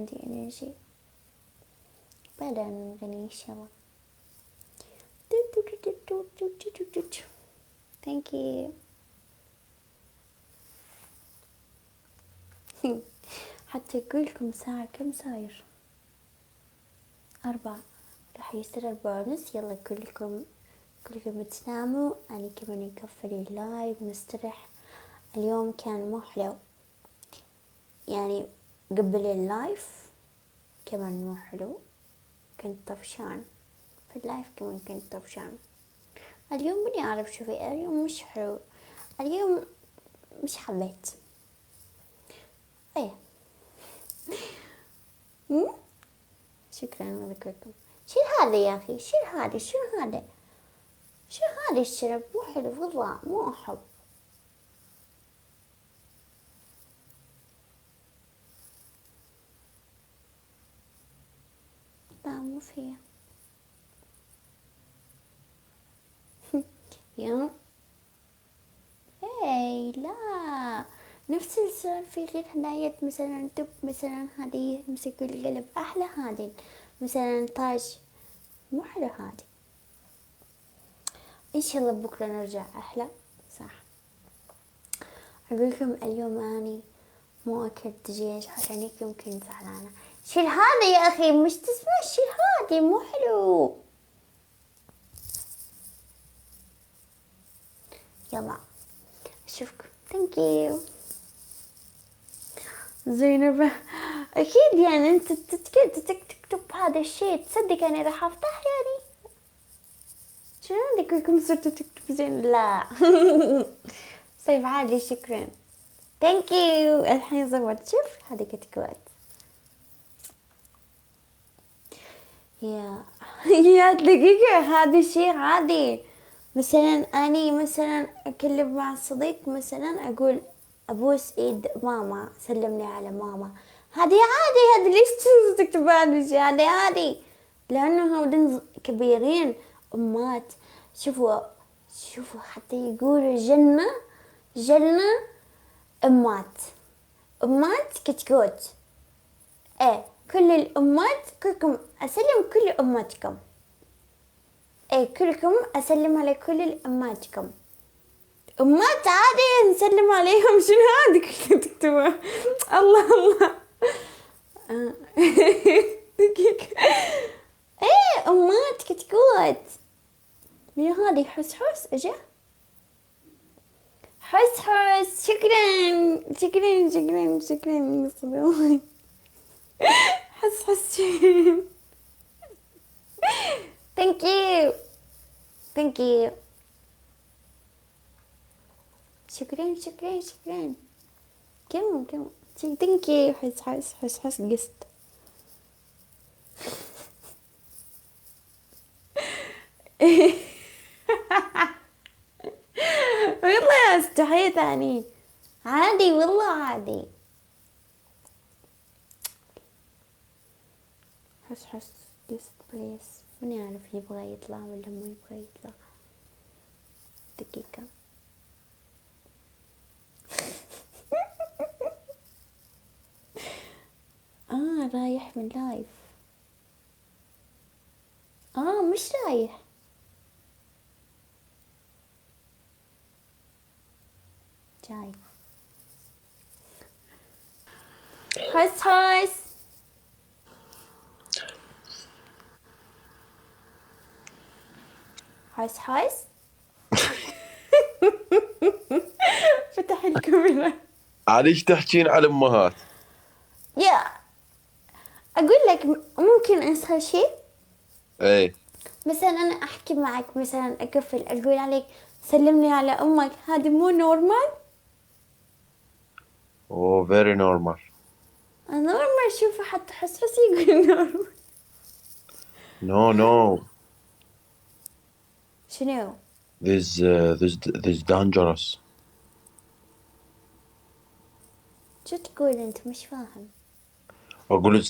عندي انرجي. بعدين نغني ان شاء الله. ثانك يو. حتى يقول لكم ساعة كم صاير؟ 4. راح يصير 4:30. يلا كلكم تناموا. أنا كمان نقفل اللايف نستريح. اليوم كان مو حلو، يعني قبل اللايف كمان مو حلو، كنت طفشان في اللايف، كمان كنت طفشان. اليوم ماني أعرف شو في، اليوم مش حلو، اليوم مش حبيت. ايه. شكرا لكم. شيل هذا يا أخي، شيل هذا. شو هذا؟ شو هذا الشرب؟ مو حلو والله، مو أحب. لا مو فيه. يا اي لا، نفس السؤال في غير هدايا مثلا دب، مثلا هذه مسك القلب أحلى، هذه مثلا تاج مو حلو. هذه إن شاء الله بكرة نرجع أحلى. صح. أقول لكم اليوم أني مو أكلت دجاج عشان هيك يمكن زعلانة. شيل هذا يا أخي، مش تسمع؟ شيل هذا مو حلو. يلا أشوفكم. ثانك يو زينب. أكيد يعني أنت تكتب هذا الشيء، تصدق أنا راح أفتح يعني. شنو عندك كلكم صرتوا تكتب زين؟ لا. طيب عادي، شكرا. ثانك يو. الحين زودت، شوف هذه كتكوت. يا يا دقيقة، هذا شيء عادي. مثلا أني مثلا أكلم مع صديق، مثلا أقول أبوس إيد ماما، سلمني على ماما. هذه عادي، هذه ليش تكتب هذا الشيء؟ هذا عادي لأنه هذول كبيرين أمات. شوفوا شوفوا، حتى يقولوا جنة أمات، أمات كتكوت. ايه كل الأمات، كلكم أسلم كل أماتكم. ايه كلكم أسلم على كل الأماتكم. أمات عادي نسلم عليهم. شنو هذه كلها تكتبها؟ الله الله. دقيقة. ايه أمات كتكوت. من هذه حس اجا حس. شكرا شكرا شكرا شكرا. حس. ثانك يو ثانك يو. شكرا شكرا شكرا. كم ثانك يو. حس قست. والله استحيت اني. عادي والله عادي. حس قست بليز. ماني اعرف يبغى يطلع ولا مو يبغى يطلع. دقيقة. رايح من لايف. مش رايح. جاي. حس فتح الكاميرا. عاديش تحكين على الأمهات. يا أقول لك ممكن أسهل شيء. ايه مثلا أنا أحكي معك، مثلا أقفل أقول عليك سلمني على أمك، هذا مو نورمال؟ اوه very normal. نورمال. شوف حتى حس يقول نورمال. No شنو؟ this dangerous. شو تقول أنت؟ مش فاهم. أقول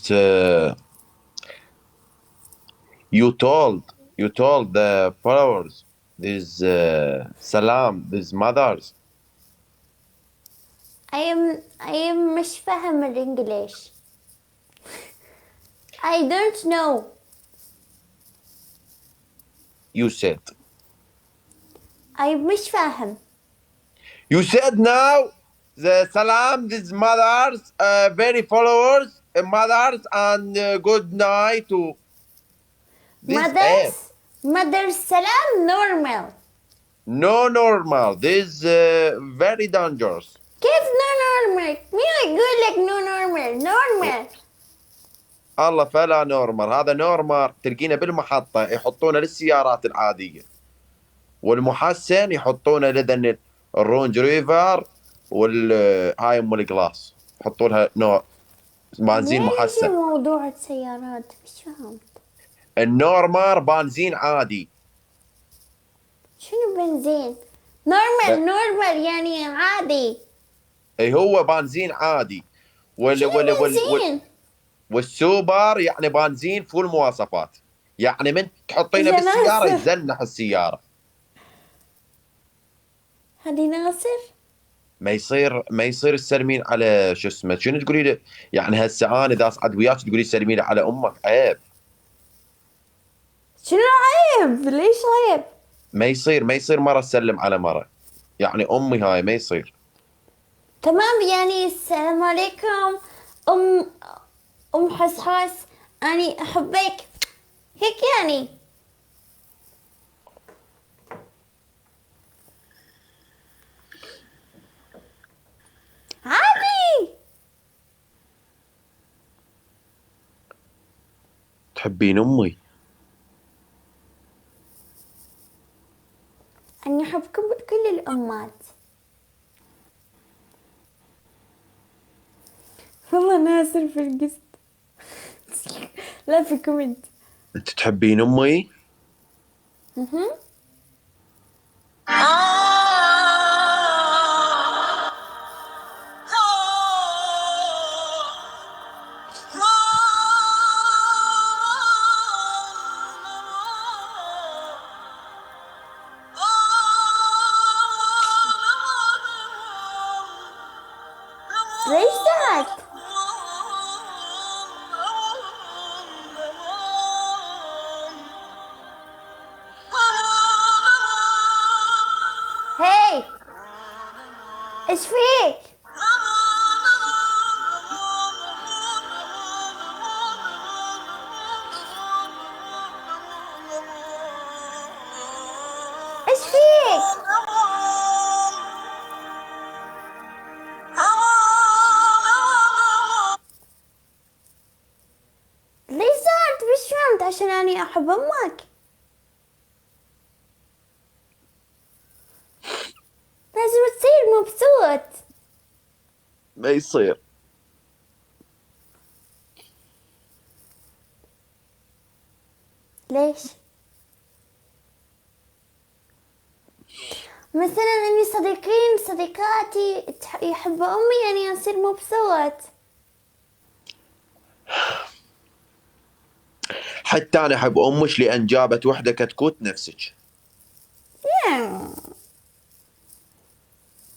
you told the followers this salam these mothers. I am مش فاهم الإنجليش. I don't know. You said. I مش فاهم. You said now the salam, these mothers, very followers, mothers, and good night to this app. Mother's salam normal. No normal. This very dangerous. كيف no normal؟ مين يقول لك no normal؟ normal. الله فلا نورمال، هذا نورمال تلقينا بالمحطة يحطونه للسيارات العادية، والمحسن يحطونه لذن الرونج ريفر والهاي ام الجلاس يحطوا لها نوع بنزين وين يجي محسن. موضوع السيارات؟ مش فهمت. النورمال بنزين عادي. شنو بنزين؟ نورمال يعني عادي. اي هو بنزين عادي. شنو بنزين؟ والسوبر يعني بنزين فول مواصفات، يعني من تحطينه يا بالسيارة ناصر. يزنح السيارة. هذه ناصر؟ ما يصير تسلمين على شو اسمه، شنو تقولي له؟ يعني هسه انا اذا اصعد وياك تقولي سلمي لي على امك، عيب. شنو عيب؟ ليش عيب؟ ما يصير مره تسلم على مره، يعني امي هاي ما يصير. تمام، يعني السلام عليكم ام حسحاس، اني احبك، هيك يعني. عادي. تحبين امي؟ اني احبكم كل الامات. والله ناصر في القسط. لا، في كومنت. انت تحبين امي؟ ليش ذاك؟ هاي، ايش فيك؟ ايش فيك؟ ليش زعلت؟ مش فهمت. عشان اني احب امك لازم تصير مبسوط. ما يصير. ليش؟ مثلا اني صديقاتي يحبوا امي، يعني اصير مبسوط. حتى انا احب امك لان جابت وحده كتكوت نفسك. يا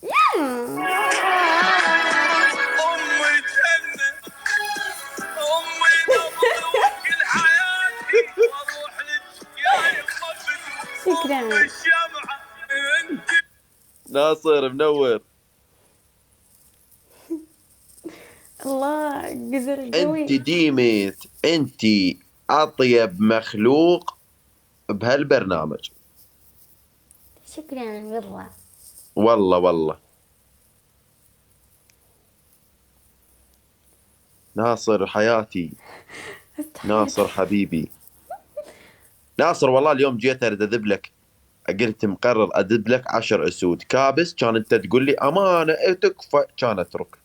يا أمي جنة، أمي نبض وكل حياتي أروح لك يا يمة شكرا. الشمعة أنت. ناصر منور. الله، قزل انت قوي. ديمت، انت اطيب مخلوق بهالبرنامج. شكرا والله. والله ناصر حياتي، ناصر حبيبي. ناصر والله اليوم جيت ارد اذب لك، قلت مقرر اذب لك 10 اسود كابس، كان انت تقول لي امانه تكفى، كان اترك.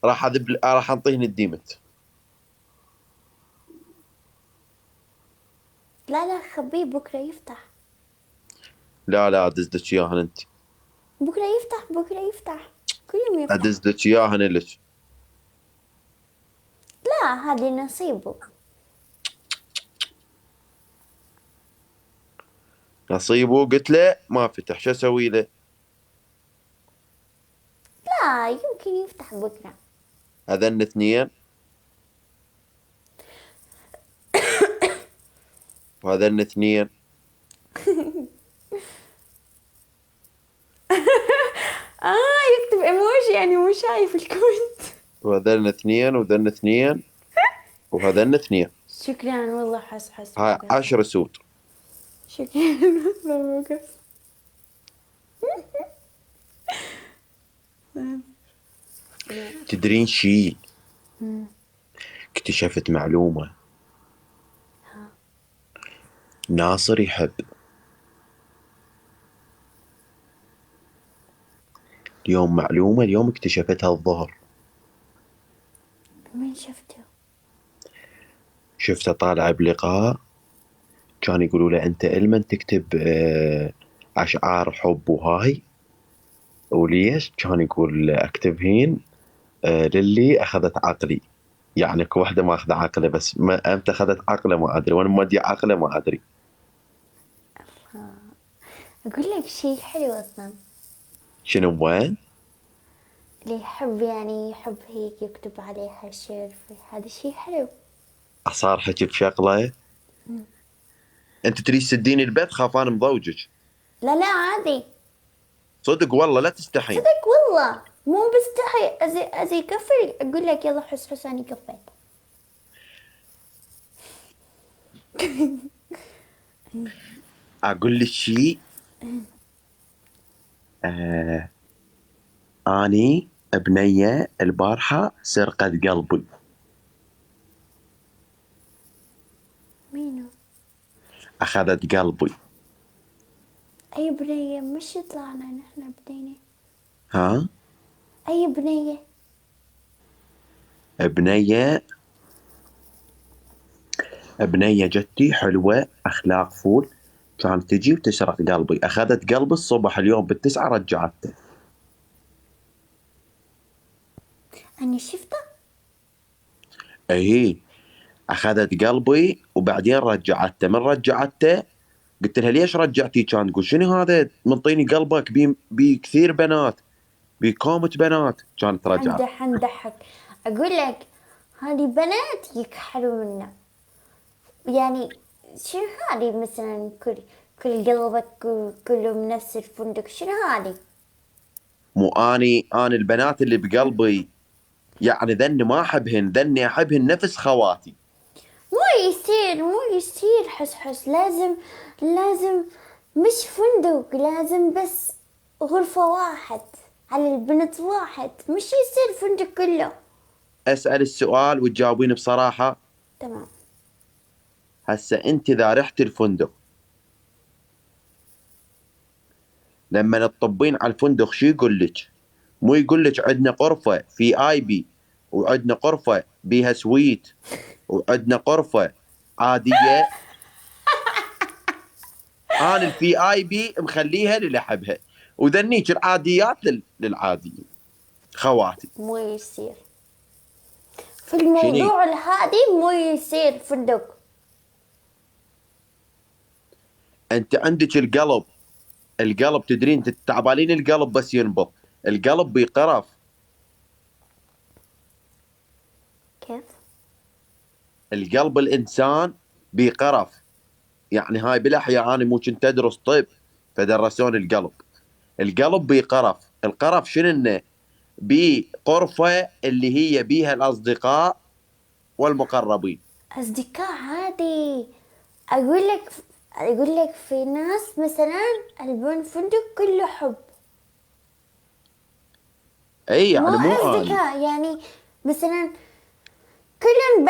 راح انطيهن الديمت. لا خبيه، بكرة يفتح. لا ادز لك اياهن انت. بكرة يفتح كل يوم يفتح. ادز لك اياهن لك. لا، هذه نصيبه. نصيبه قلت له ما فتح، شو اسوي له؟ لا، يمكن يفتح بكرة. هذن اثنين وهذن اثنين. يكتب ايموجي يعني مو شايف الكومنت. وهذن اثنين وذن اثنين وهذن اثنين. شكرا والله حس هاي 10 اسود. شكرا والله بوقف. تدرين شي؟ اكتشفت معلومة. ناصر يحب. اليوم معلومة اليوم اكتشفتها الظهر. من شفته؟ شفته طالع بلقاء، كان يقولوا له انت علما تكتب اشعار حب وهاي، وليش؟ كان يقول اكتبهين للي اخذت عقلي. يعني كوحدة ما اخذ عقله، بس ما امتى اخذت عقله ما ادري، وانا ما ادري عقله ما ادري. اقول لك شيء حلو اصلا. شنو وين؟ اللي يحب يعني يحب هيك يكتب عليها شعر، هذا شيء حلو. صار حكي بشغله. انت تريد تسديني البيت، خاف انا مضوجك. لا لا عادي. صدق والله لا تستحين. صدق والله مو بستحي. ازي قفل اقول لك يلا حس اني قفلت. اقول لك شيء. اني بنيه البارحه سرقت قلبي. مينو؟ اخذت قلبي. اي بنية؟ مش طلعنا نحن بنية. ها؟ اي بنية؟ بنيه جتي حلوه اخلاق فول، كانت تجي وتسرق قلبي. اخذت قلبي الصبح اليوم بالتسعة رجعته. اني شفته. اي اخذت قلبي وبعدين رجعته. من رجعته قلت لها ليش رجعتي؟ كانت تقول شنو هذا منطيني قلبك بي كثير بنات، بي كومة بنات. كانت رجعت. حنضحك. اقول لك هذه بنات يكحلوا منا. يعني شنو هذه مثلا كل قلبك كله من نفس الفندق؟ شنو هذه؟ مو اني البنات اللي بقلبي يعني ذني ما احبهن، ذني احبهن نفس خواتي. مو يصير حس لازم مش فندق، لازم بس غرفة واحد على البنت واحد، مش يصير فندق كله. اسال السؤال وتجاوبين بصراحه. تمام. هسه انت اذا رحت الفندق، لما تطبين على الفندق شو يقول لك؟ مو يقول لك عندنا غرفه في اي بي، وعندنا غرفه بيها سويت، وعندنا غرفه عاديه. انا الفي اي بي مخليها للي احبها، وذنيك العاديات للعاديين خواتي. مو يصير في الموضوع الهادي، مو يصير فندق. انت عندك القلب تدرين انت تعبالين القلب بس ينبض، القلب بيقرف. كيف؟ القلب الانسان بيقرف. يعني هاي بالاحياء انا مو كنت ادرس طب فدرسوني القلب بيقرف. القرف شنو انه بقرفه اللي هي بيها الاصدقاء والمقربين. أصدقاء عادي. أقول لك في ناس مثلا البن فندق كله حب. اي يعني مو أصدقاء يعني مثلا كلهم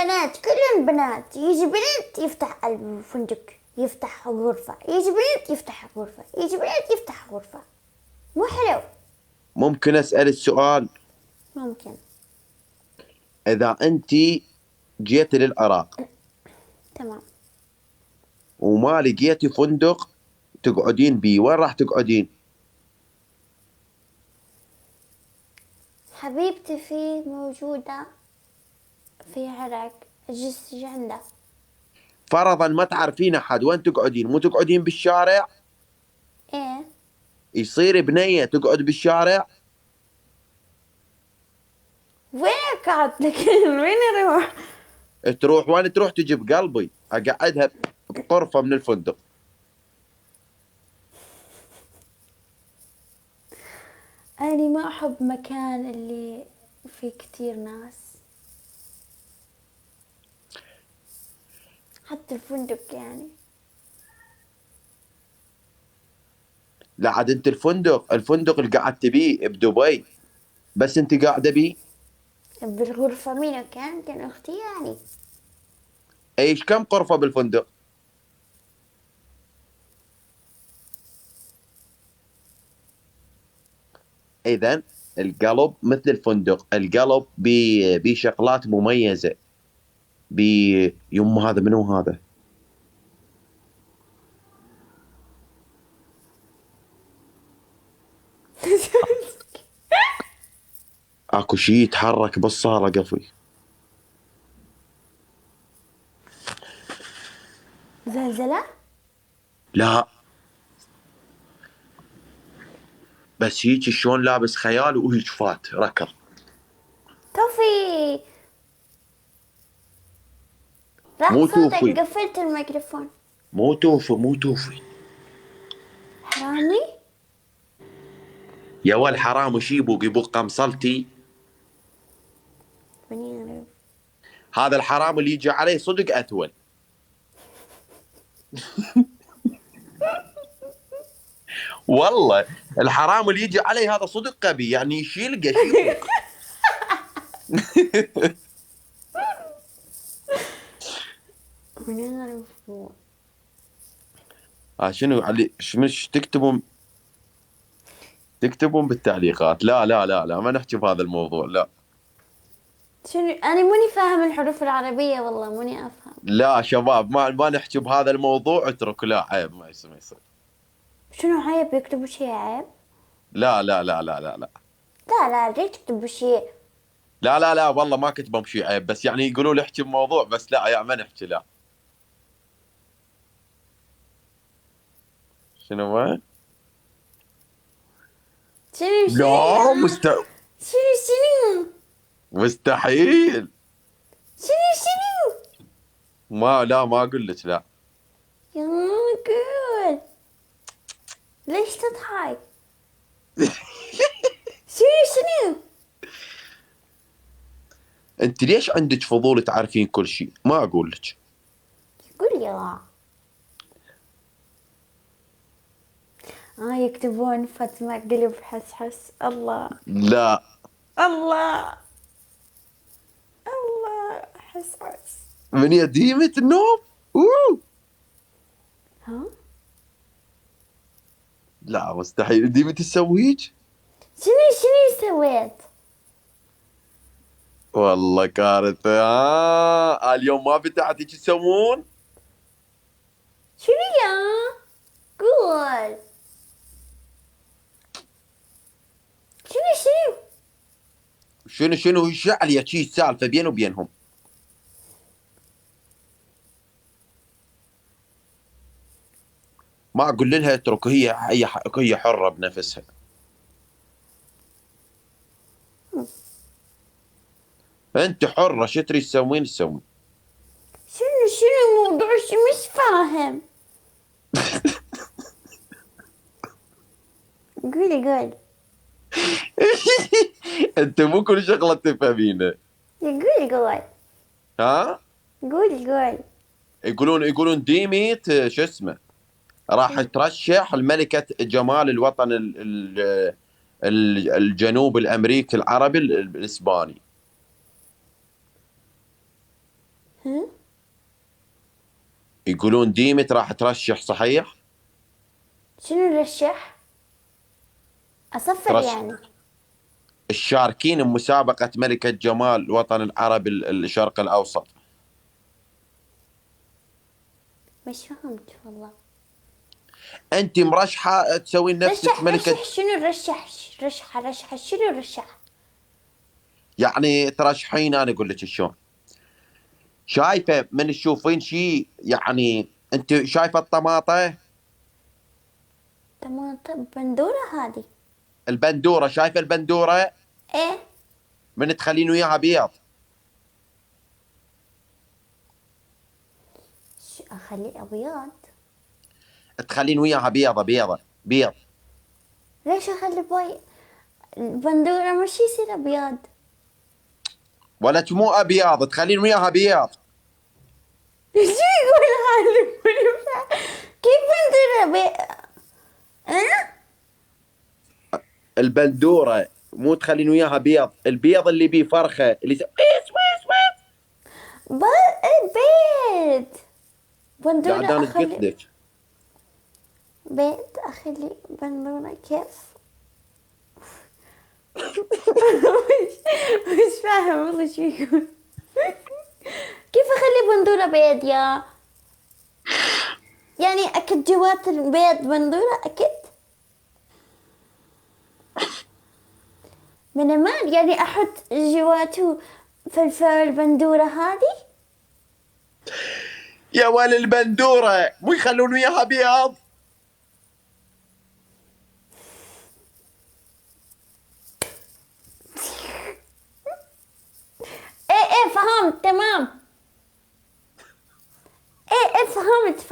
بنات يجي بنت يفتح الفندق يفتح غرفة، يجي بنت يفتح غرفة، يجي بنت يفتح غرفة. مو حلو. ممكن اسال السؤال؟ ممكن. اذا انت جيتي للعراق تمام. وما لقيتي فندق تقعدين بيه، وين راح تقعدين؟ حبيبتي في موجودة في عراق، أجلس عندها. فرضا ما تعرفين احد، وين تقعدين؟ مو تقعدين بالشارع؟ ايه. يصير بنية تقعد بالشارع؟ وين ركعت لكن وين اروح؟ تروح وين تروح؟ تجيب قلبي اقعدها بطرفه من الفندق. أنا ما أحب مكان اللي فيه كتير ناس، حتى الفندق يعني. لا عاد انت الفندق اللي قعدت بيه بدبي، بس انت قاعده بيه. بالغرفة مين كانت أختي يعني. ايش كم غرفه بالفندق؟ اذا القلب مثل الفندق، القلب بشغلات مميزه. يم هذا منو هذا؟ اكو شيء يتحرك بالصاله قفي. زلزلة؟ لا بس هيك شلون لابس خيال وهيك فات ركض. توفي راح مو صوتك، توفي قفلت الميكروفون. مو توفي. حرامي؟ يا ول حرام وش يبوق قمصلتي. بني هذا الحرام اللي يجي عليه صدق اتول. والله الحرام اللي يجي عليه هذا صدق غبي، يعني يشيل قشيبه. بني شنو علي مش تكتبون بالتعليقات. لا لا لا لا ما نحكي بهذا الموضوع لا. شنو؟ أنا ماني فاهم الحروف العربية والله، ماني أفهم. لا شباب ما نحكي بهذا الموضوع، اترك. لا عيب ما يصير. شنو عيب يكتبوا شيء عيب؟ لا لا لا لا لا لا لا لا ليش تكتبوا شيء؟ لا لا لا والله ما كتبهم شيء عيب، بس يعني يقولوا لي احكي بموضوع، بس لا يا ما نحكي لا. شنو ما؟ شنو لا شنو مستحيل. شنو ما اقول لك لا. يا قول ليش تضحك؟ شنو انت ليش عندك فضول تعرفين كل شيء؟ ما اقول لك. قول يا يكتبون فاطمة قلب حس الله لا الله الله حس من يديمة النوم. أوه. ها لا مستحيل ديمة تسوي هيك. شنو سويت؟ والله كارثة. اليوم ما فتحت هيك تسوون. شنو يا قول شنو يشعل يا شي السالفة بينه وبينهم. ما اقول لها اترك، هي حرة بنفسها. انت حرة شو تريد تسوين تسوين. شنو الموضوع؟ شو مش فاهم. قول انت مو كل شغلة تفهمينها. قول ها قول يقولون ديميت شو اسمه راح ترشح الملكة جمال الوطن الجنوب الامريكي العربي الاسباني. ها يقولون ديمت راح ترشح صحيح. شنو رشح؟ أصفر ترشح يعني. الشاركين بمسابقة ملكة جمال الوطن العربي الشرق الأوسط. مش فهمت والله. أنت مرشحة تسوين نفسك ملكة. رشح شنو رشح شنو رشح؟ يعني ترشحين. أنا أقول لك شلون. شايفة من تشوفين شيء يعني أنت شايفة الطماطة. طماطم بندورة هذه. البندورة شايفة البندورة. ايه من تخلين وياها بيض؟ شو اخلي ابيض؟ تخلين وياها بيضة بيضة بيض. ليش اخلي البندورة مش يصير ابيض؟ ولا مو ابيض، تخلين وياها بيض. شو يقول هذا؟ كيف بندورة ها؟ البندورة مو تخلين وياها بيض، البيض اللي بيه فرخة اللي ويس ويس ويس. بيت بندورة قاعد انا اخلي قلت لك. بيت اخلي بندورة كيف؟ مش فاهم والله شو يقول. كيف اخلي بندورة بيض يعني اكد جوات البيض بندورة اكد من المال، يعني احط جواته فلفل بندورة هذه. يا ولد البندورة مو يخلون وياها بيض. ايه فهمت تمام. ايه فهمت.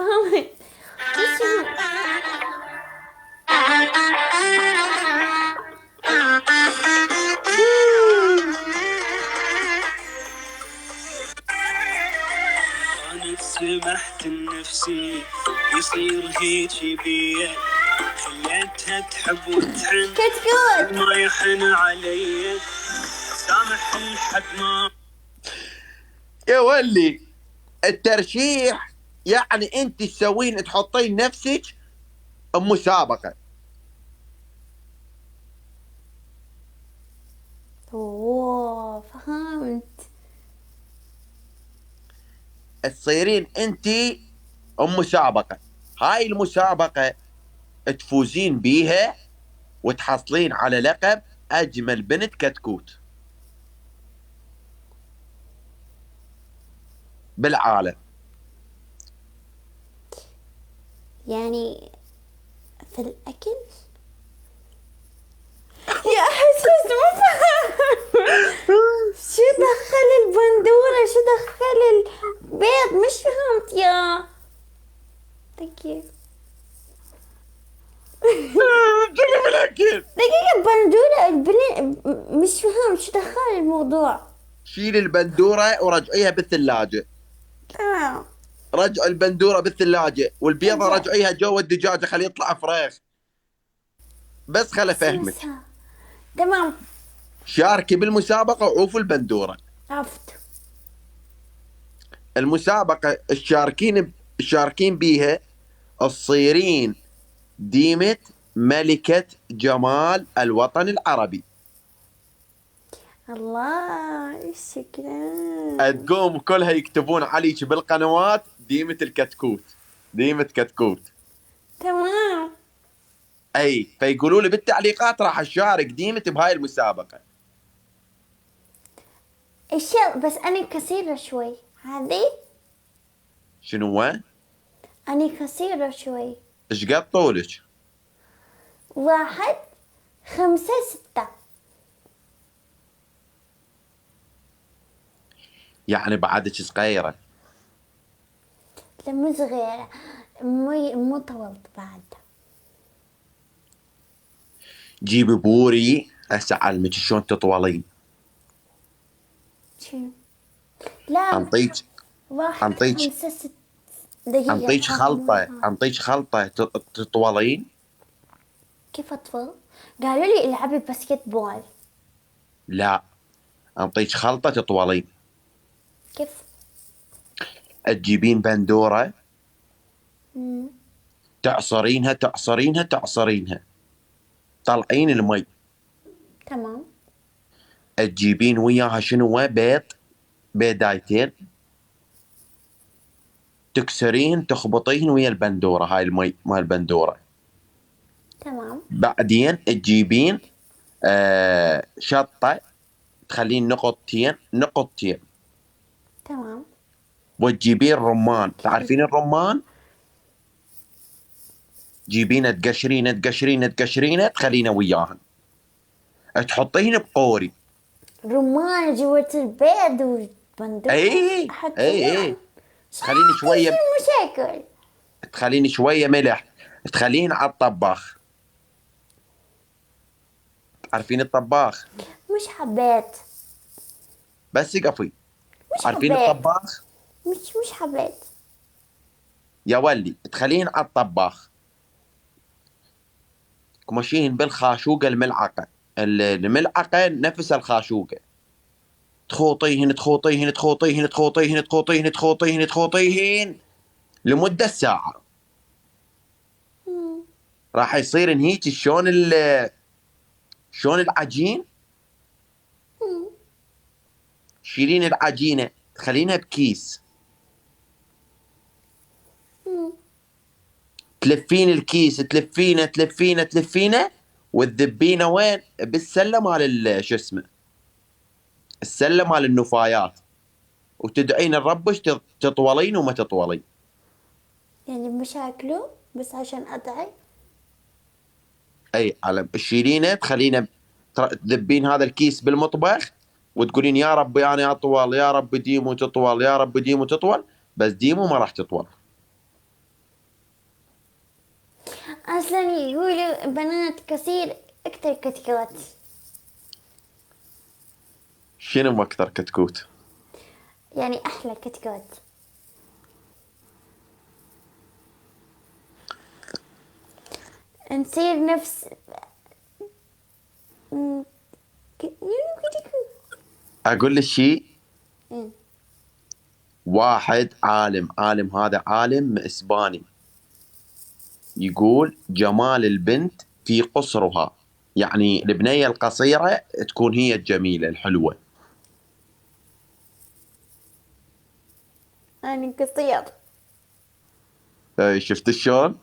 انا سمحت لنفسي يصير هيجي بيا، خليتها تحب وتحن كتكوت. ما يحن علي، سامح لحد ما يا ولي الترشيح يعني انت تسوين تحطين نفسك مسابقة. اوه فهمت. تصيرين انت مسابقة، هاي المسابقة تفوزين بيها وتحصلين على لقب اجمل بنت كتكوت بالعالم. يعني في الاكل يا حسس ما فاهم. شو دخل البندورة، شو دخل البيض، مش فهمت يا دقيقة. شنو بالاكل؟ دقيقة بندورة مش فهمت شو دخل الموضوع. شيل البندورة ورجعيها بالثلاجة. تمام. رجع البندورة بالثلاجة والبيضة رجع. رجعيها جوا الدجاجة خليه يطلع فراخ. بس خل افهمك، تمام شاركي بالمسابقة وعوفي البندورة. عرفت. المسابقة الشاركين بيها تصيرين ديمة ملكة جمال الوطن العربي. الله ايش شكلها. تقوم كلها يكتبون عليك بالقنوات ديمة الكتكوت، ديمة كتكوت. تمام. اي فيقولوا لي بالتعليقات راح اشارك ديمة بهاي المسابقة. الشيء بس أنا قصيرة شوي هذه. شنو هو؟ أنا قصيرة شوي. ايش قد طولك؟ 1.56. يعني بعدك صغيرة. لا مو صغيرة، مو طولت بعد. جيبي بوري هسه اعلمك شلون تطولين. شو؟ لا انطيك 1.56 دقيقة. انطيك خلطة انطيك خلطة تطولين. كيف أطول؟ قالوا لي العبي باسكت بول. لا انطيك خلطة تطولين. كيف؟ تجيبين بندورة تعصرينها طلعين المي. تمام. تجيبين وياها شنو بيضايتين تكسرين تخبطين ويا البندورة، هاي المي مال البندورة. تمام. بعدين تجيبين شطة تخلين نقطتين. تمام. وتجيبين رمان، تعرفين الرمان؟ جيبينه تقشرينه تخلينه وياهن، تحطين بقوري رمان جوة البيض وبندق. اي أحط اي رمان. اي. تخليني شويه، مشاكل. تخليني شويه ملح، تخليني على الطباخ. عارفين الطباخ؟ مش حبيت. بس قفي. مش عارفين حبيت. الطباخ؟ مش حبيت. يا ولي تخليهن على الطباخ، تمشيهن بالخاشوقة الملعقة، الملعقة نفس الخاشوقة، تخوطيهن تخوطيهن تخوطيهن تخوطيهن تخوطيهن تخوطيهن تخوطيهن لمدة ساعة. راح يصير هيك شلون العجين. تشيلين العجينة تخلينها بكيس، تلفين الكيس، تلفينه وتذبينه وين؟ بالسله مال شو اسمه، السله مال النفايات، وتدعين الربش تطولين وما تطولين. يعني مشاكله بس عشان أدعي. اي على تشيلينه تخلينه، تذبين هذا الكيس بالمطبخ وتقولين يا رب يعني اطول، يا رب ديمو تطول، يا رب ديمو تطول، بس ديمو ما راح تطول. أصلا يقولوا بنات كثير أكتر كتكوت. شنو اكثر كتكوت؟ يعني أحلى كتكوت. نصير نفس اقول لك شيء، إيه. واحد عالم هذا عالم اسباني يقول جمال البنت في قصرها، يعني البنية القصيرة تكون هي الجميلة الحلوة. أنا قصير. شفت شلون؟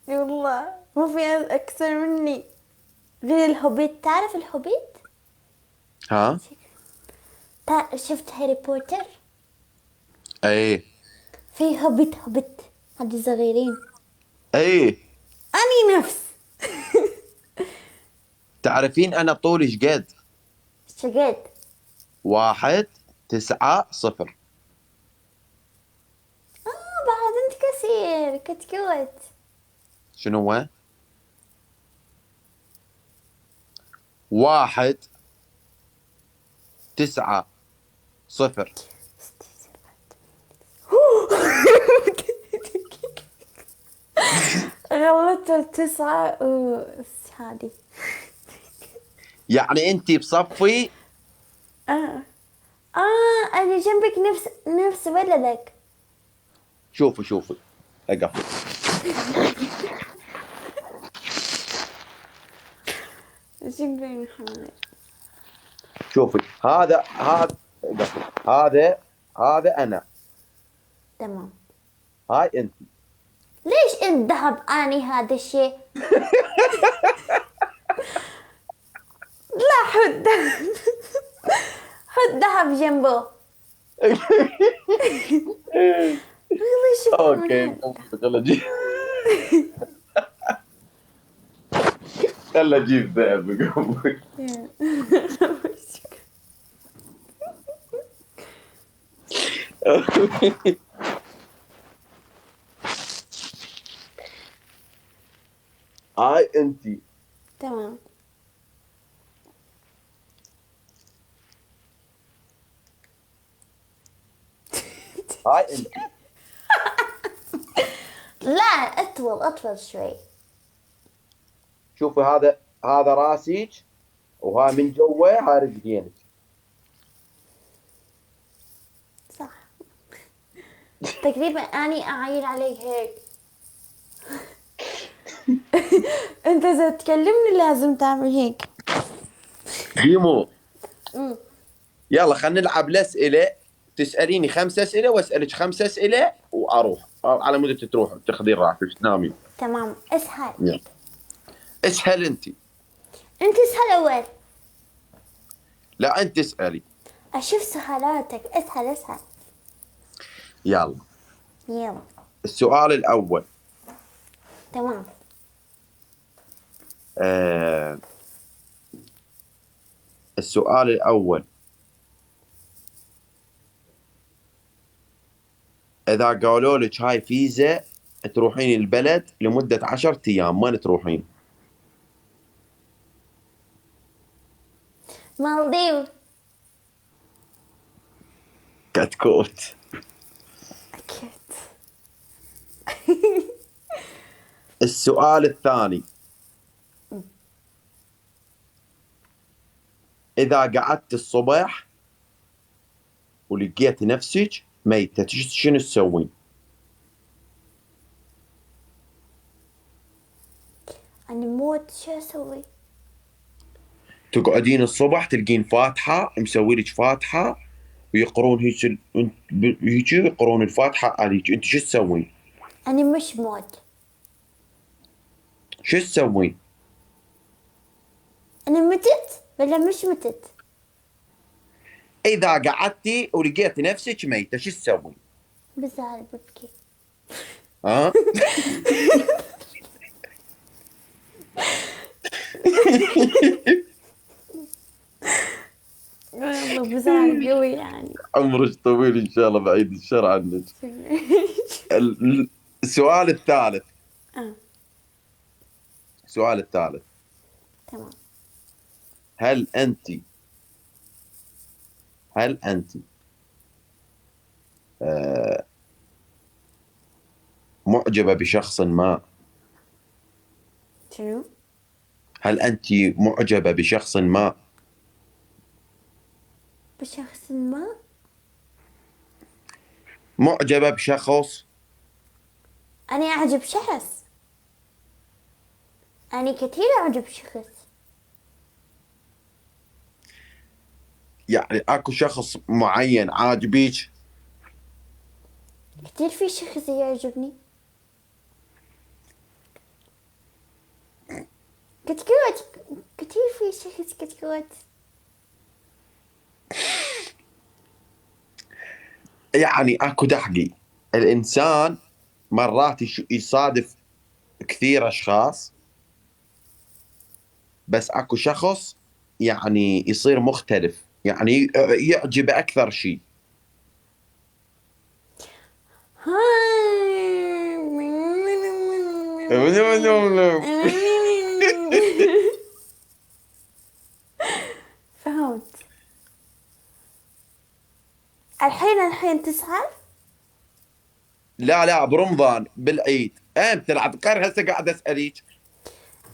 والله مو في أكثر مني غير الهوبيت. تعرف الهوبيت؟ ها؟ شفت هاري بوتر؟ ايه في هوبيت هذي صغيرين. ايه. أني نفس. تعرفين انا طولي ايش قد؟ شقد. 1.90. بعد أنت كثير كتكوت. شنو هو؟ 1.90. غلطت التسعة هذه. يعني انت بصفي. آه أنا جنبك نفس ولدك. شوفي اقف. جنبي محمد. شوفي هذا اقف. هذا انا، تمام. هاي انت. ليش انت ذهب اني هذا الشيء؟ لا حط ذهب جنبه. والله شوف اوكي يلا جيب. يلا جيب ذهب. هاي انت. تمام. هاي انت. لا اطول شوي. شوفي هذا راسك، وها من جوا هاي رجلينك. صح. تقريبا اني اعاير عليك هيك. انت اذا تكلمني لازم تعمل هيك. ديمو يلا خلينا نلعب الاسئله، تساليني 5 اسئله واسالك 5 اسئله واروح على مود تروح تاخذين راحتك تنامين. تمام. اسهل. يلا اسهل انت. انت اسهل اول. لا انت اسالي. اشوف سهالاتك. اسهل. يلا يلا. السؤال الاول. تمام. السؤال الاول، اذا قالوا لك هاي فيزا تروحين البلد لمدة 10 ايام، وين تروحين؟ مالديف. كتكوت. أكيد. السؤال الثاني، اذا قعدت الصبح ولقيت نفسك ميتة شنو تسوين؟ أنا موت، شو أسوي؟ تقعدين الصبح تلقين فاتحة، مسوي لك فاتحة ويقرون هيك هيك يقرون الفاتحة عليك، انت شو تسوين؟ أنا مش موت. شو تسوين؟ أنا متت ولا مش متت؟ اذا قعدتي ولقيت نفسك ميتة شو تسوين؟ بزعل ببكي. ها؟ والله بزعل قوي يعني. عمرك طويل ان شاء الله، بعيد الشر عنك. السؤال الثالث. آه. السؤال الثالث، تمام. هل انت هل انت معجبة بشخص ما؟ شنو؟ هل انت معجبة بشخص ما؟ بشخص ما؟ معجبة بشخص؟ أنا أعجب شخص. أنا كثير أعجب شخص. يعني اكو شخص معين عاجبيك؟ كثير في شخص يعجبني. كتكوت. كثير في شخص كتكوت. يعني اكو دحقي، الانسان مرات يصادف كثير اشخاص، بس اكو شخص يعني يصير مختلف، يعني يعجبه اكثر شيء. فهمت. الحين تسأل. لا لا، برمضان بالعيد امتى العبقر هسه قاعد اساليك.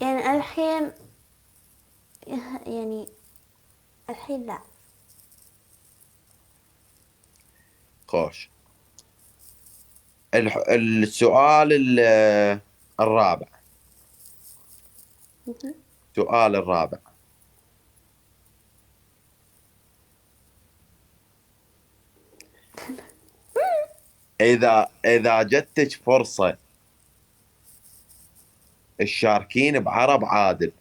يعني الحين، يعني الحين لا. خوش. السؤال الرابع. السؤال الرابع، اذا جتك فرصة الشاركين بعرب عادل،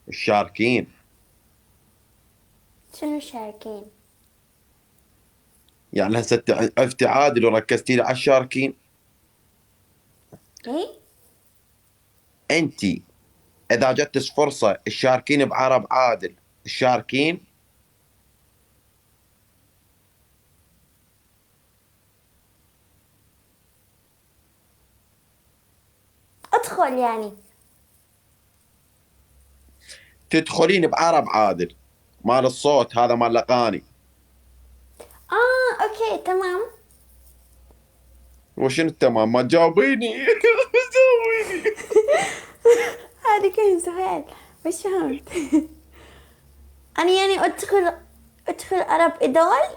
الشاركين، شنو شاركين؟ يعني هسه عرفتي عادل وركزتي لي على الشاركين. ايه. انت اذا جتك فرصة الشاركين بعرب عادل، الشاركين؟ ادخل يعني. تدخلين بعرب عادل مال الصوت هذا مال الاغاني. اوكي تمام. وشنو التمام؟ ما تجاوبيني. جاوبيني. هذا كان سؤال، مش فهمت. انا يعني ادخل ارب ايدول.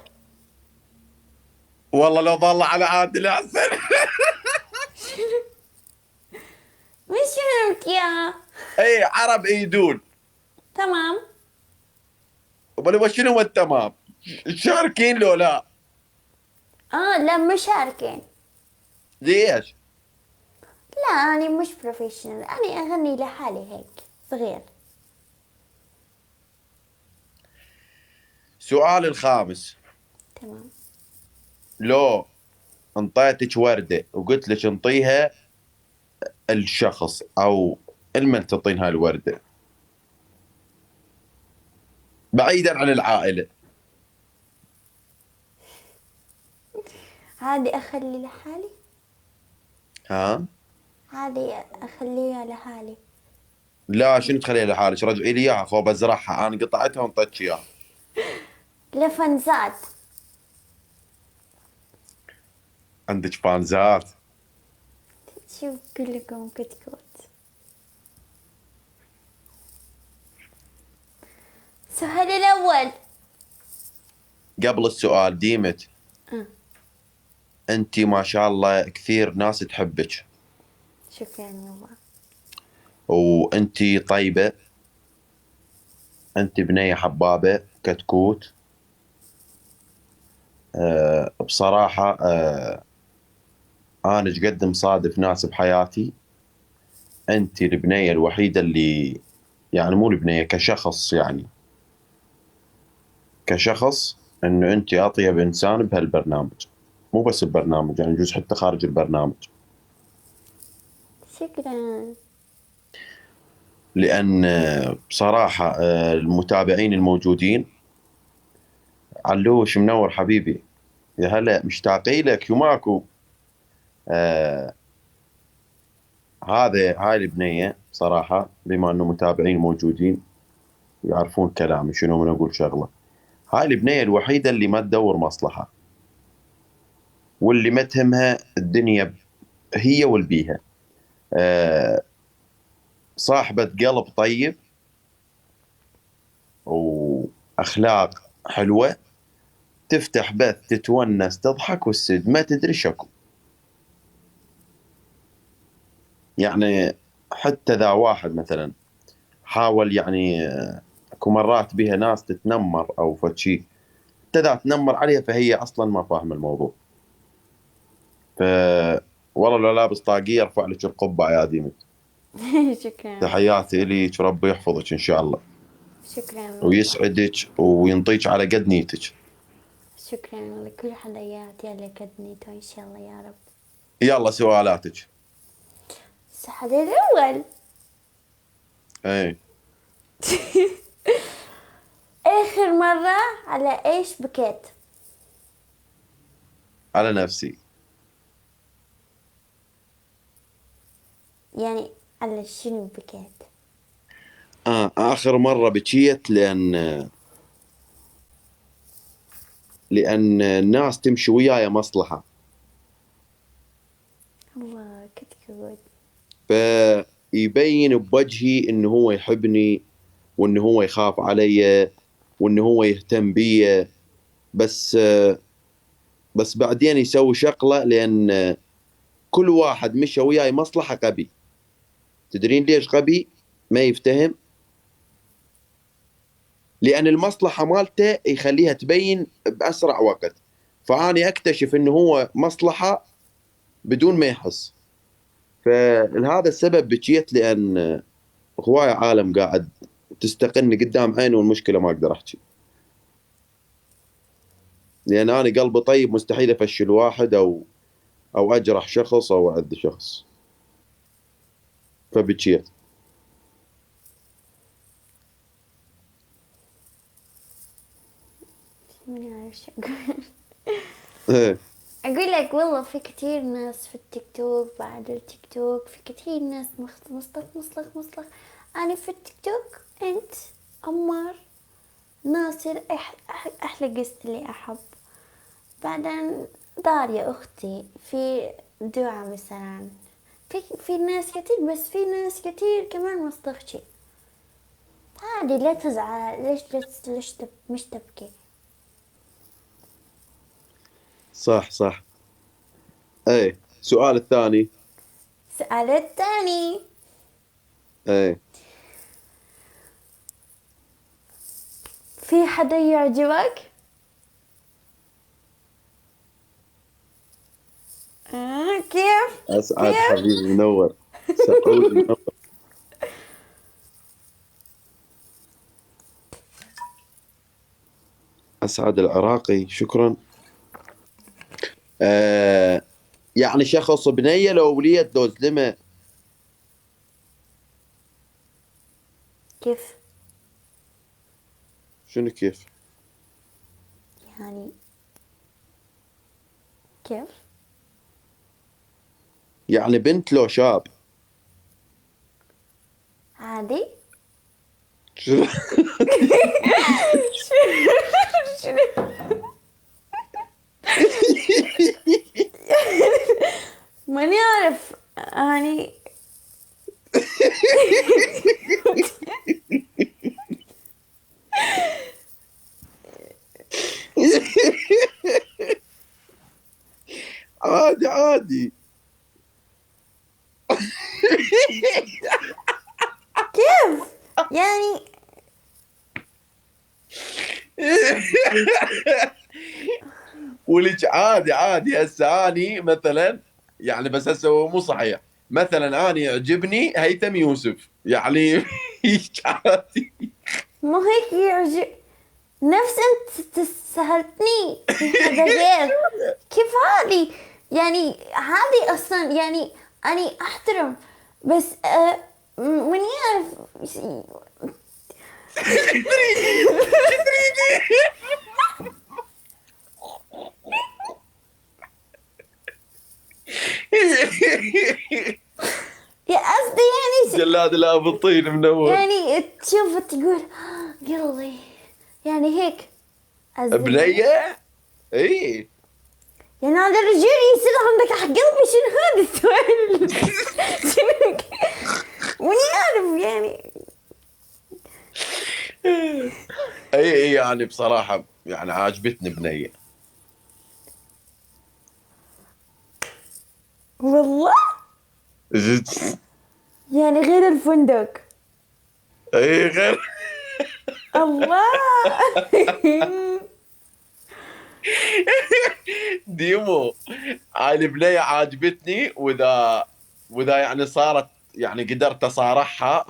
والله لو ظل على عادل احسن. مش فهمت يا. اي عرب ايدول. تمام. وشنو هو التمام؟ شاركين لو لا؟ لا مش شاركين. ليش؟ لا أنا مش بروفيشنال، أنا أغني لحالي هيك صغير. السؤال الخامس، تمام. لو انطيتك وردة وقلت لك انطيها الشخص او المن تعطين هاي الوردة بعيدا عن العائلة، هذه أخلي لحالي، ها؟ هذه أخليها لحالي. لا، شنو تخليها لحالك؟ رجعي لي اياها خو بزرعها، انا قطعتها وانطيتك اياها. لفنزات. عندك فانزات؟ شوف كلكم كتكوت. السؤال الأول. قبل السؤال ديمت، آه. انت ما شاء الله كثير ناس تحبك، شكرا يابا. وانت طيبة، انت بنية حبابة كتكوت. بصراحة انا قد مصادف ناس بحياتي، انت البنية الوحيدة اللي، يعني مو البنية، كشخص يعني، كشخص انه انت اطيب انسان بهالبرنامج، مو بس البرنامج، يعني يجوز حتى خارج البرنامج. شكرا. لان بصراحة المتابعين الموجودين، علوش منور حبيبي، يا هلا مشتاقي لك يوماكو. آه هاي البنية صراحة، بما انه متابعين موجودين يعرفون كلامي شنو من اقول شغلة. هاي البنية الوحيدة اللي ما تدور مصلحة، واللي ما تهمها الدنيا هي والبيها. آه صاحبة قلب طيب واخلاق حلوة، تفتح بث تتونس تضحك والسد ما تدري شكو. يعني حتى ذا واحد مثلا حاول، يعني اكو مرات بها ناس تتنمر او فشي، ابتدى تنمر عليها فهي اصلا ما فاهمه الموضوع. ف والله لو لابس طاقية ارفع لك القبعة يا ديمت. شكرا. تحياتي ليك، وربي يحفظك ان شاء الله شكرا والله. ويسعدك وينطيك على قد نيتك. شكرا لكل حلقات يلي كدنيته إن شاء الله يا رب. يلا سؤالاتك. السؤال الأول. اي. آخر مرة على إيش بكيت؟ على نفسي. يعني على شنو بكيت؟ اخر مرة بكيت لان الناس تمشي وياي مصلحة، الله كتكوت. فيبين بوجهي انه هو يحبني، وانه هو يخاف علي، وانه هو يهتم بي. بس بس بعدين يسوي شغلة، لان كل واحد مشى وياي مصلحة غبي. تدرين ليش غبي؟ ما يفتهم. لان المصلحة مالته يخليها تبين باسرع وقت، فاني اكتشف انه هو مصلحة بدون ما يحس. فلهذا السبب بكيت، لان هواية عالم قاعد تستقن قدام عيني، والمشكلة ما اقدر احكي، لان انا قلبي طيب، مستحيل افشل واحد او اجرح شخص او اعد شخص، فبكيت. ماني عارف شو أقول. ايه. أقول لك والله في كتير ناس في التيك توك، بعد التيك توك في كتير ناس مصلخ. أنا في التيك توك أنت، عمر، ناصر، أحلى قست اللي أحب. بعدين داريا أختي، في دعاء مثلا، في ناس كتير، بس في ناس كتير كمان مصلحتي. عادي لا تزعل، ليش مش تبكي. صح صح. ايه، السؤال الثاني. السؤال الثاني. ايه. في حدا يعجبك؟ كيف؟ اسعد كيف؟ حبيبي منور. سعود منور. اسعد العراقي، شكرا. آه يعني شخص بنية لو وليت دوز لما. كيف شنو كيف؟ يعني؟ كيف؟ يعني بنت لو شاب. عادي. شو- شنو؟ ماني أعرف يعني. عادي عادي. كيف؟ يعني ولك عادي عادي. هسه اني مثلا، يعني بس هسه هو مو صحيح. مثلا اني يعجبني هيثم يوسف يعني. عادي. مو هيك يعجب. نفس انت سهلتني هذا غير. كيف عادي؟ يعني عادي اصلا يعني. اني احترم بس من يعرف. تريدي شو تريدي؟ يا قصدي يعني جلاد الاب الطين منور. يعني تشوف تقول قلبي يعني هيك أزم. بنيه. اي. يعني هذا الرجال يصير عندك حق قلبي. شنو هذا السؤال؟ شنو ماني عارف يعني. اي يعني بصراحه يعني عاجبتني بنيه. والله يعني غير الفندق. اي غير. الله. ديمو، هاي البنيه عاجبتني، واذا يعني صارت يعني قدرت اصارحها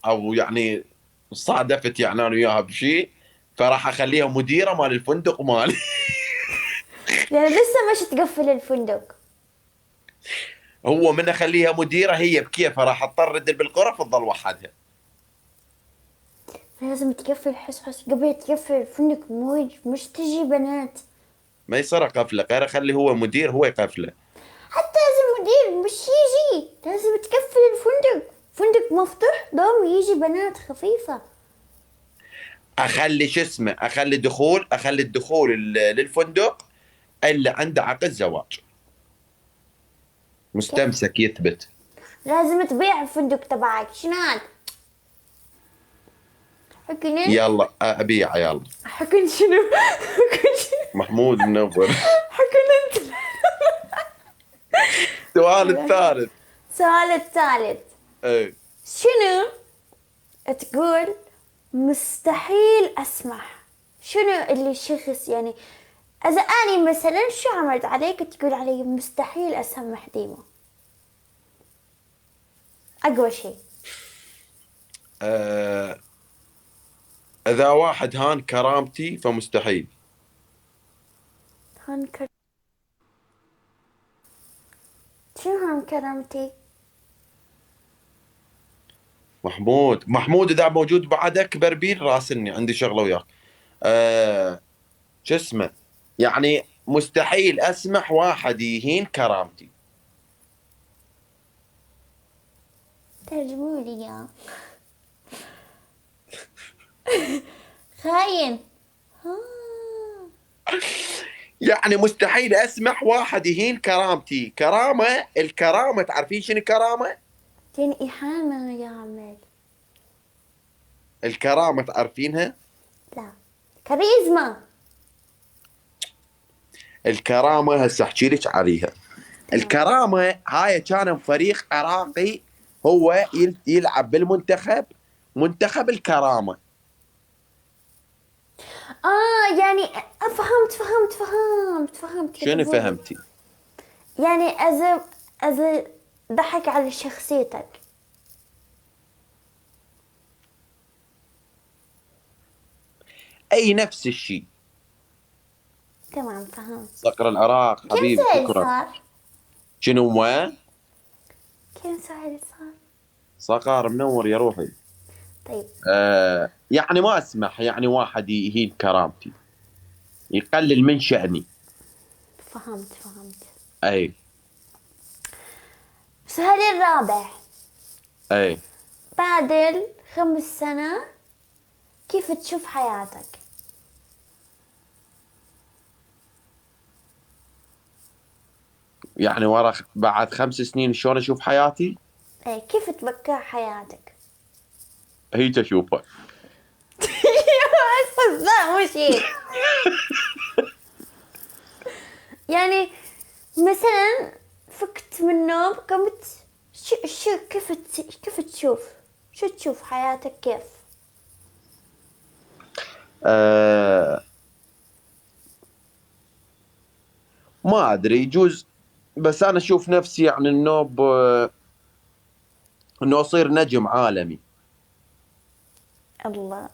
او يعني صادفت يعني انا وياها بشيء، فراح اخليها مديره مال الفندق مالي. يعني لسه مش تقفل الفندق. هو من اخليها مديره هي بكيفها راح اضطر ادل بالغرف تظل وحدها. لازم تقفل حس حس قبل تقفل الفندق. مش تجي بنات. ما يصير اقفله، غير اخلي هو مدير هو يقفله. حتى لازم مدير مش يجي. لازم تقفل الفندق. فندق مفتوح دوم يجي بنات خفيفة. اخلي شو اسمه، اخلي الدخول للفندق الا عنده عقد زواج كيف؟ مستمسك يثبت. لازم تبيع الفندق تبعك. شنو هاد؟ حكي يلا ابيع يلا. حكي شنو؟ حكي شنو؟ محمود منور. حكي انت. السؤال الثالث. السؤال الثالث. ايه. شنو تقول مستحيل اسمح؟ شنو اللي شخص يعني اذا اني مثلا شو عملت عليك تقول علي مستحيل اسمح ديما؟ اقوى شيء. آه، اذا واحد هان كرامتي فمستحيل. هنكر. شنو هم كرامتي؟ محمود اذا موجود بعد اكبر بير راسلني عندي شغله وياك. آه، شو اسمه، يعني مستحيل اسمح واحد يهين كرامتي. ترجموا لي يا خاين. ها. يعني مستحيل اسمح واحد يهين كرامتي. الكرامه تعرفين شنو كرامه؟ كان إهانة يا عمال. الكرامه تعرفينها؟ لا. كاريزما. الكرامه هسه احكي لك عليها. الكرامه هاي كان فريق عراقي، هو يلعب بالمنتخب، منتخب الكرامه. يعني فهمت شنو كتبوا لي. فهمتي؟ يعني أذا ضحك على شخصيتك. اي نفس الشيء. تمام فهمت. صقر العراق كم حبيبي سؤال شكرا. صار؟ شنو ما كم سؤال صار؟ صقر منور يا روحي. طيب. يعني ما اسمح يعني واحد يهين كرامتي، يقلل من شأني. فهمت. اي السؤال الرابع، اي. بعد 5 سنة كيف تشوف حياتك؟ يعني ورا بعد 5 سنين شلون اشوف حياتي؟ ايه، كيف تبكى حياتك؟ هي تشوفها. بس لا مش هيك. يعني مثلا فكت من النوم قمت، شو كيف تشوف، شو تشوف حياتك كيف؟ أه ما ادري، يجوز. بس انا اشوف نفسي يعني النوب انه اصير نجم عالمي. الله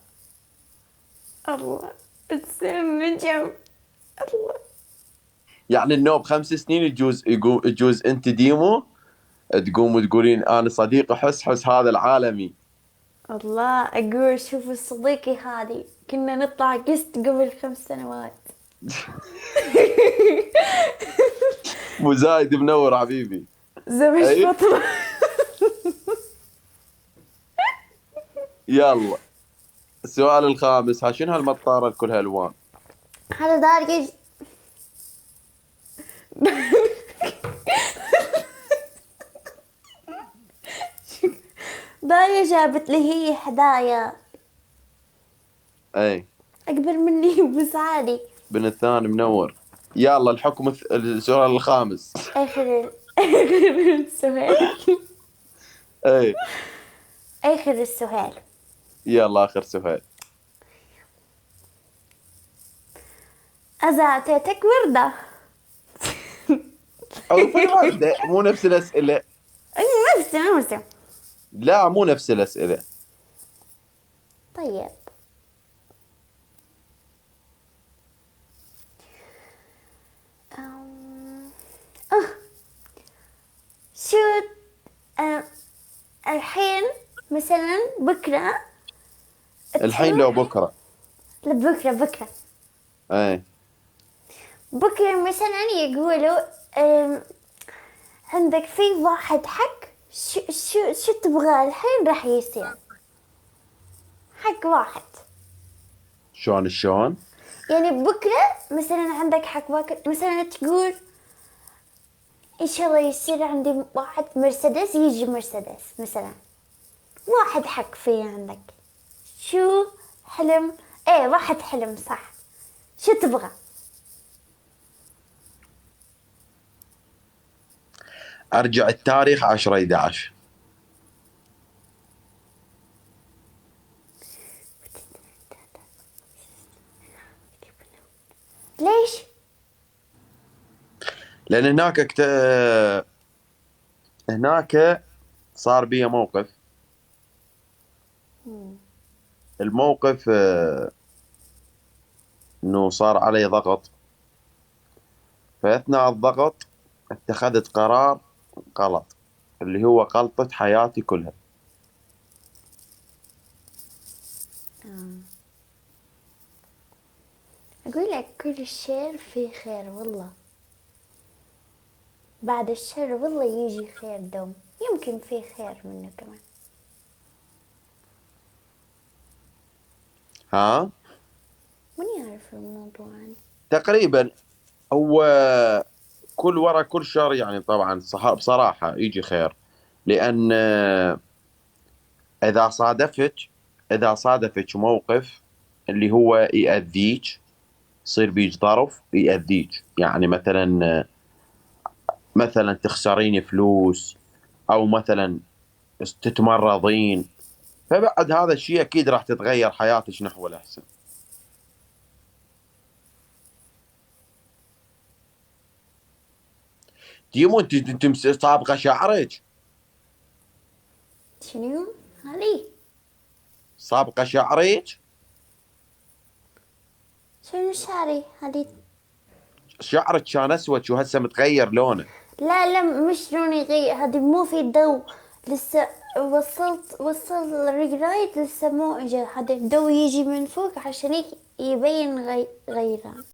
الله، تصير نجم. الله يعني النوب 5 سنين يجوز انت ديمو تقوم وتقولين انا صديق حس هذا العالمي. الله، اقول شوفوا صديقي هذه كنا نطلع قست قبل 5 سنوات. مزايد منور حبيبي. زمش اي فاطمة. يلا، السؤال الخامس، ها شنو هالمطارة كلها الوان؟ هذا داري. داريا جابت لي هي هدايا اي اكبر مني بسعادي. بن الثاني منور. يلا الحكم السؤال الخامس. اخر السؤال. اي اخر السؤال. يلا اخر سؤال. اذا اعطيتك وردة. او في واحدة مو نفس الاسئلة. نفسي. لا مو نفس الاسئلة. طيب، أم... أه. شو أم... الحين مثلا بكرة الحين لو تروح. بكرة. لا، بكرة اي بكرة مثلا يقولوا عندك في واحد حق، شو تبغى الحين راح يصير حق واحد. شلون؟ يعني بكرة مثلا عندك حق واحد، مثلا تقول إن شاء الله يصير عندي واحد مرسيدس، يجي مرسيدس مثلا، واحد حق فيه عندك. شو حلم؟ ايه، واحد حلم صح. شو تبغى؟ ارجع التاريخ 10/11. ليش؟ لان هناك صار بي موقف. الموقف انه صار علي ضغط، في اثناء الضغط اتخذت قرار غلط، اللي هو غلطة حياتي كلها. أقول لك كل الشر فيه خير والله، بعد الشر والله يجي خير دوم، يمكن فيه خير منه كمان. ها من يعرف الموضوع يعني. تقريبا. هو ورا كل شر يعني طبعا بصراحة يجي خير. لأن إذا صادفك إذا صادفك موقف اللي هو يأذيك، يصير بيج ظرف يأذيك، يعني مثلا تخسرين فلوس، أو مثلا تتمرضين، فبعد هذا الشيء أكيد راح تتغير حياتك نحو الأحسن. ديمو انت سابقة شعرك. شنو هذي؟ سابقة شعرك. شنو شعري هذي؟ شعرك كان اسود، شو هسه متغير لونه. لا مش لوني غير، هذه مو في ضوء لسه. وصلت الريجرايد لسه مو اجى، هذا الضوء يجي من فوق عشان يبين غيره.